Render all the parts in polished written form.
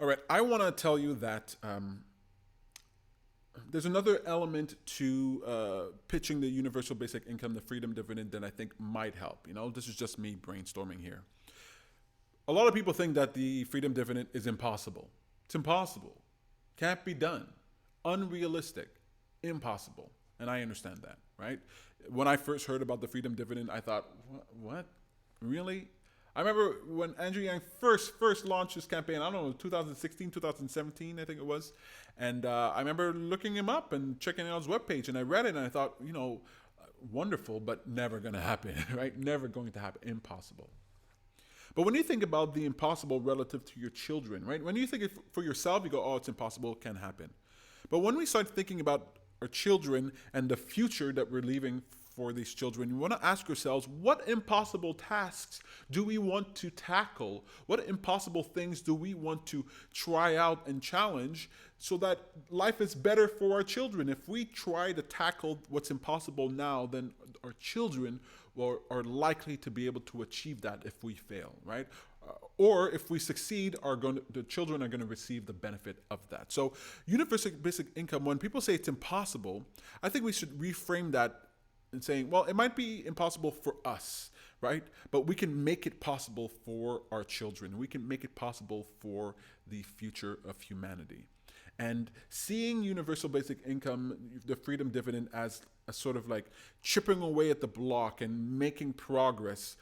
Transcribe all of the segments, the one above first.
All right, I want to tell you that there's another element to pitching the universal basic income, the freedom dividend, that I think might help. This is just me brainstorming here. A lot of people think that the freedom dividend is impossible. It's impossible. Can't be done. Unrealistic. Impossible. And I understand that, right? When I first heard about the freedom dividend, I thought, what? Really? I remember when Andrew Yang first launched his campaign, I don't know, 2016, 2017, I think it was. And I remember looking him up and checking out his webpage, and I read it and I thought, wonderful, but never going to happen, right? Never going to happen. Impossible. But when you think about the impossible relative to your children, right? When you think it for yourself, you go, oh, it's impossible, it can't happen. But when we start thinking about our children and the future that we're leaving for these children, you want to ask yourselves, what impossible tasks do we want to tackle? What impossible things do we want to try out and challenge so that life is better for our children? If we try to tackle what's impossible now, then our children are likely to be able to achieve that if we fail, right? Or if we succeed, the children are going to receive the benefit of that. So universal basic income, when people say it's impossible, I think we should reframe that and saying, well, it might be impossible for us, right? But we can make it possible for our children. We can make it possible for the future of humanity. And seeing universal basic income, the freedom dividend, as a sort of like chipping away at the block and making progress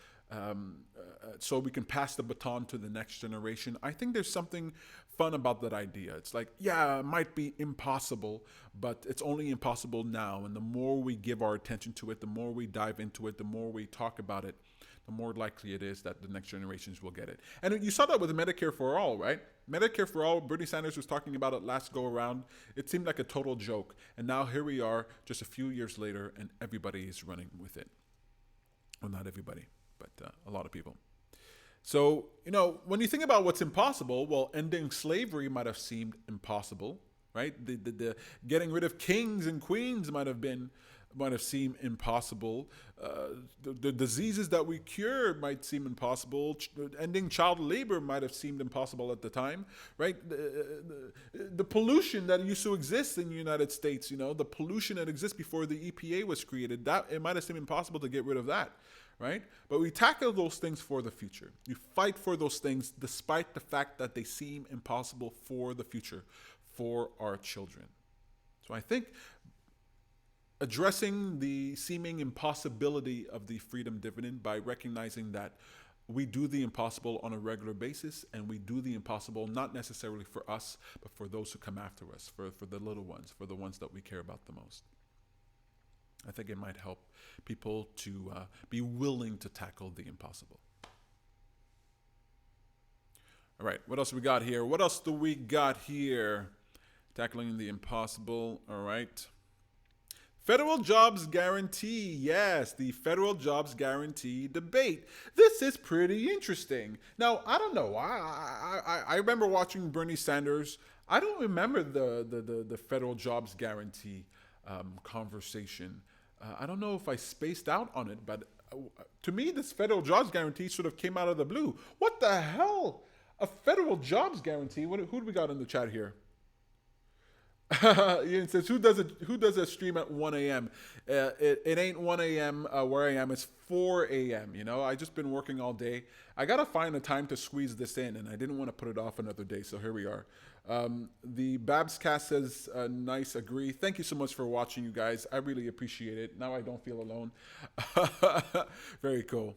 so we can pass the baton to the next generation. I think there's something fun about that idea. It's like, yeah, it might be impossible, but it's only impossible now. And the more we give our attention to it, the more we dive into it, the more we talk about it, the more likely it is that the next generations will get it. And you saw that with Medicare for All, right? Medicare for All, Bernie Sanders was talking about it last go around. It seemed like a total joke. And now here we are just a few years later, and everybody is running with it. Well, not everybody, but a lot of people. So, when you think about what's impossible, well, ending slavery might have seemed impossible, right? The getting rid of kings and queens might have seemed impossible. The diseases that we cure might seem impossible. Ending child labor might have seemed impossible at the time, right? The pollution that used to exist in the United States, the pollution that exists before the EPA was created, that it might have seemed impossible to get rid of that. Right? But we tackle those things for the future. You fight for those things despite the fact that they seem impossible for the future, for our children. So I think addressing the seeming impossibility of the freedom dividend by recognizing that we do the impossible on a regular basis, and we do the impossible not necessarily for us, but for those who come after us, for the little ones, for the ones that we care about the most. I think it might help people to be willing to tackle the impossible. All right, what else we got here? What else do we got here? Tackling the impossible, all right. Federal jobs guarantee. Yes, the federal jobs guarantee debate. This is pretty interesting. Now, I don't know. I remember watching Bernie Sanders. I don't remember the federal jobs guarantee conversation. I don't know if I spaced out on it, but to me, this federal jobs guarantee sort of came out of the blue. What the hell? A federal jobs guarantee? Who do we got in the chat here? It says, who does a stream at 1 a.m.? It ain't 1 a.m. Where I am. It's 4 a.m. I just been working all day. I got to find a time to squeeze this in, and I didn't want to put it off another day, so here we are. The Babscast says, nice, agree. Thank you so much for watching, you guys. I really appreciate it. Now I don't feel alone. Very cool.